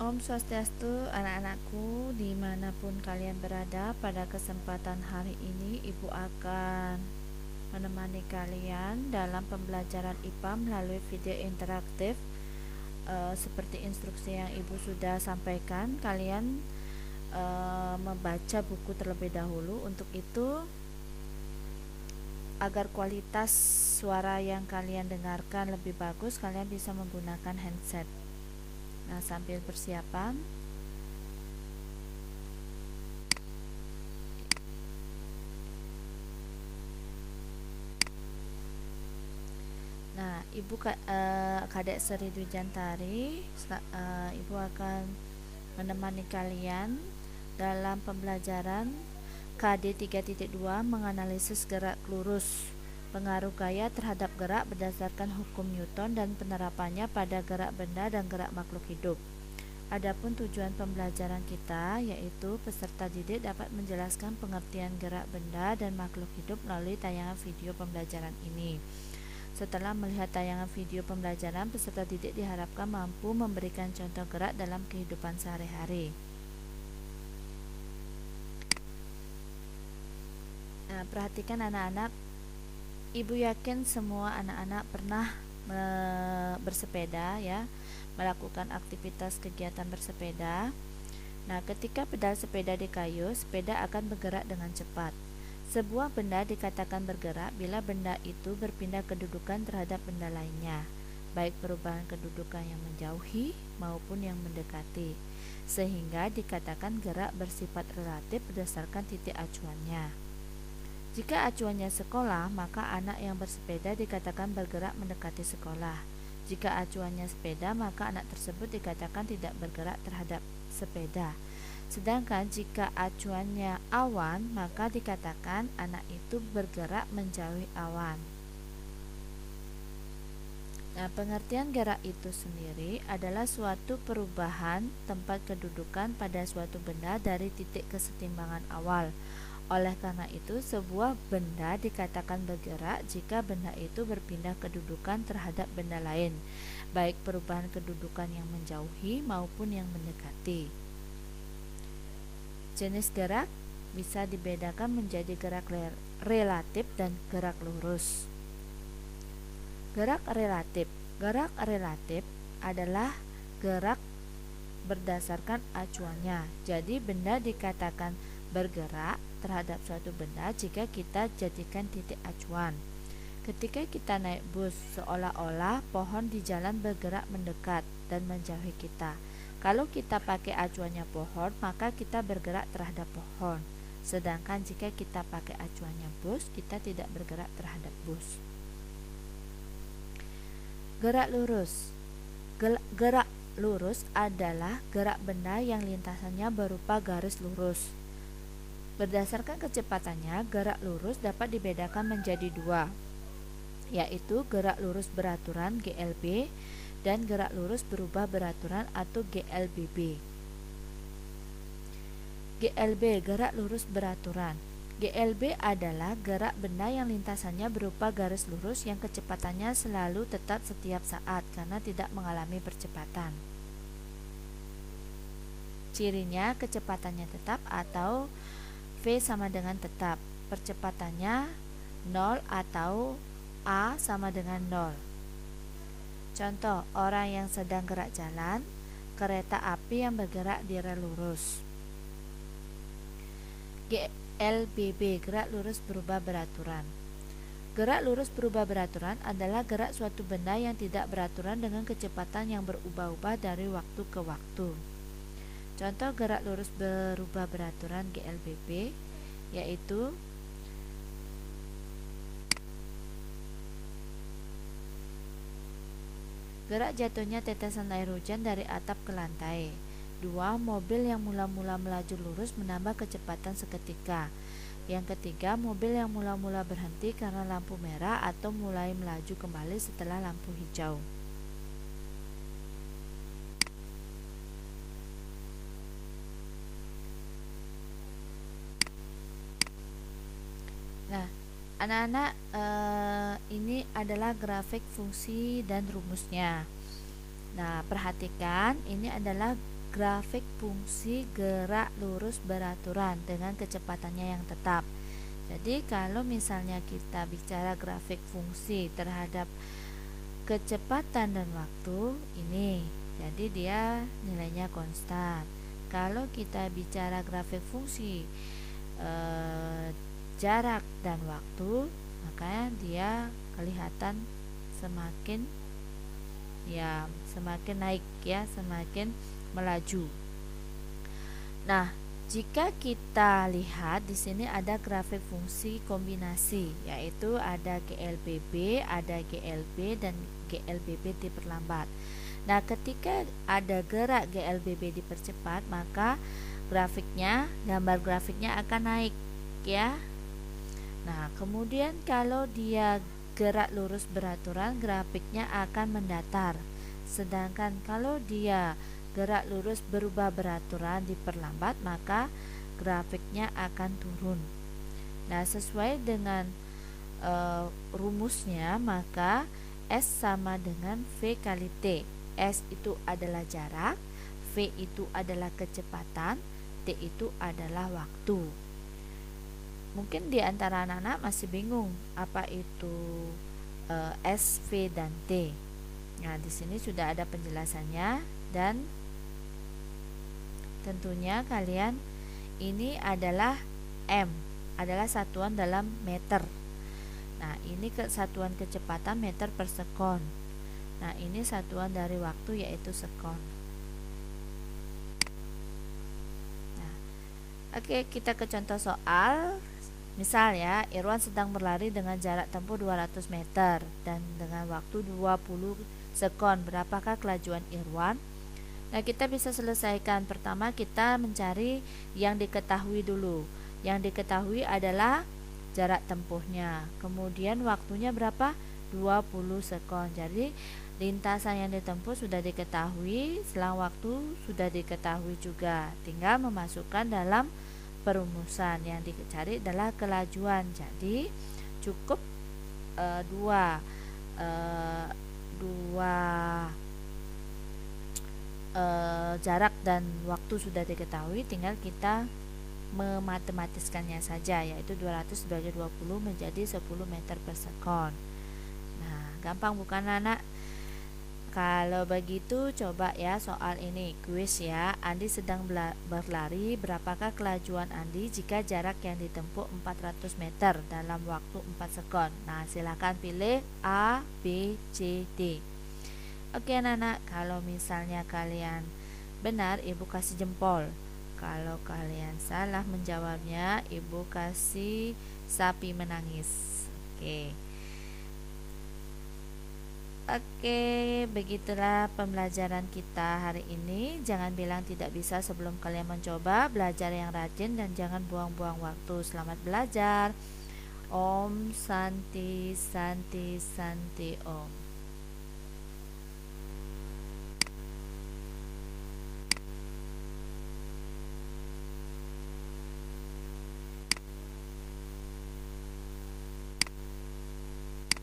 Om Swastiastu, anak-anakku dimanapun kalian berada. Pada kesempatan hari ini Ibu akan menemani kalian dalam pembelajaran IPA melalui video interaktif. Seperti instruksi yang Ibu sudah sampaikan, kalian membaca buku terlebih dahulu. Untuk itu, agar kualitas suara yang kalian dengarkan lebih bagus, kalian bisa menggunakan handset. Nah, sambil persiapan, nah, Kadek Seri Dwijantari, Ibu akan menemani kalian dalam pembelajaran KD 3.2 menganalisis gerak lurus, pengaruh gaya terhadap gerak berdasarkan hukum Newton dan penerapannya pada gerak benda dan gerak makhluk hidup. Adapun tujuan pembelajaran kita yaitu peserta didik dapat menjelaskan pengertian gerak benda dan makhluk hidup melalui tayangan video pembelajaran ini. Setelah melihat tayangan video pembelajaran, peserta didik diharapkan mampu memberikan contoh gerak dalam kehidupan sehari-hari. Nah, perhatikan anak-anak. Ibu yakin semua anak-anak pernah bersepeda ya, melakukan aktivitas kegiatan bersepeda. Nah, ketika pedal sepeda dikayuh, sepeda akan bergerak dengan cepat. Sebuah benda dikatakan bergerak bila benda itu berpindah kedudukan terhadap benda lainnya, baik perubahan kedudukan yang menjauhi maupun yang mendekati, sehingga dikatakan gerak bersifat relatif berdasarkan titik acuannya. Jika acuannya sekolah, maka anak yang bersepeda dikatakan bergerak mendekati sekolah. Jika acuannya sepeda, maka anak tersebut dikatakan tidak bergerak terhadap sepeda. Sedangkan jika acuannya awan, maka dikatakan anak itu bergerak menjauhi awan. Nah, pengertian gerak itu sendiri adalah suatu perubahan tempat kedudukan pada suatu benda dari titik kesetimbangan awal. Oleh karena itu, sebuah benda dikatakan bergerak jika benda itu berpindah kedudukan terhadap benda lain, baik perubahan kedudukan yang menjauhi maupun yang mendekati. Jenis gerak bisa dibedakan menjadi gerak relatif dan gerak lurus. Gerak relatif adalah gerak berdasarkan acuannya. Jadi benda dikatakan bergerak terhadap suatu benda jika kita jadikan titik acuan. Ketika kita naik bus, seolah-olah pohon di jalan bergerak mendekat dan menjauhi kita. Kalau kita pakai acuannya pohon, maka kita bergerak terhadap pohon. Sedangkan jika kita pakai acuannya bus, kita tidak bergerak terhadap bus. Gerak lurus. Gerak lurus adalah gerak benda yang lintasannya berupa garis lurus. Berdasarkan kecepatannya, gerak lurus dapat dibedakan menjadi dua, yaitu gerak lurus beraturan GLB dan gerak lurus berubah beraturan atau GLBB. GLB, gerak lurus beraturan. GLB adalah gerak benda yang lintasannya berupa garis lurus yang kecepatannya selalu tetap setiap saat karena tidak mengalami percepatan. Cirinya kecepatannya tetap atau V sama dengan tetap, percepatannya 0 atau A sama dengan 0. Contoh, orang yang sedang gerak jalan, kereta api yang bergerak di rel lurus. GLBB, gerak lurus berubah beraturan. Gerak lurus berubah beraturan adalah gerak suatu benda yang tidak beraturan dengan kecepatan yang berubah-ubah dari waktu ke waktu. Contoh gerak lurus berubah beraturan GLBB yaitu gerak jatuhnya tetesan air hujan dari atap ke lantai. 2. Mobil yang mula-mula melaju lurus menambah kecepatan seketika. Yang ketiga, mobil yang mula-mula berhenti karena lampu merah atau mulai melaju kembali setelah lampu hijau. Nah, anak-anak, ini adalah grafik fungsi dan rumusnya. Nah, perhatikan, ini adalah grafik fungsi gerak lurus beraturan dengan kecepatannya yang tetap. Jadi kalau misalnya kita bicara grafik fungsi terhadap kecepatan dan waktu ini, jadi dia nilainya konstan. Kalau kita bicara grafik fungsi jarak dan waktu, maka dia kelihatan semakin naik ya, semakin melaju. Nah, jika kita lihat di sini ada grafik fungsi kombinasi, yaitu ada GLBB, ada GLB dan GLBB diperlambat. Nah, ketika ada gerak GLBB dipercepat, maka gambar grafiknya akan naik ya. Nah, kemudian kalau dia gerak lurus beraturan, grafiknya akan mendatar. Sedangkan kalau dia gerak lurus berubah beraturan diperlambat, maka grafiknya akan turun. Nah, sesuai dengan rumusnya, maka S sama dengan V kali T. S itu adalah jarak, V itu adalah kecepatan, T itu adalah waktu. Mungkin di antara anak-anak masih bingung apa itu S, V, dan T. Nah, di sini sudah ada penjelasannya, dan tentunya kalian ini adalah M, adalah satuan dalam meter. Nah, ini satuan kecepatan meter per sekon. Nah, ini satuan dari waktu yaitu sekon. Nah, oke, kita ke contoh soal. Misal ya, Irwan sedang berlari dengan jarak tempuh 200 meter dan dengan waktu 20 sekon. Berapakah kelajuan Irwan? Nah, kita bisa selesaikan. Pertama, kita mencari yang diketahui dulu. Yang diketahui adalah jarak tempuhnya. Kemudian waktunya berapa? 20 sekon. Jadi lintasan yang ditempuh sudah diketahui, selang waktu sudah diketahui juga. Tinggal memasukkan dalam perumusan. Yang dicari adalah kelajuan. Jadi cukup dua jarak dan waktu sudah diketahui, tinggal kita mematematiskannya saja, yaitu 200 dibagi 20 menjadi 10 meter per sekon. Nah, gampang bukan anak? Kalau begitu coba ya soal ini, kuis ya. Andi sedang berlari, berapakah kelajuan Andi jika jarak yang ditempuh 400 meter dalam waktu 4 sekon? Nah, silakan pilih A, B, C, D. Oke anak-anak, kalau misalnya kalian benar, ibu kasih jempol. Kalau kalian salah menjawabnya, ibu kasih sapi menangis. Oke, begitulah pembelajaran kita hari ini. Jangan bilang tidak bisa sebelum kalian mencoba. Belajar yang rajin dan jangan buang-buang waktu. Selamat belajar. Om Santi Santi Santi Om.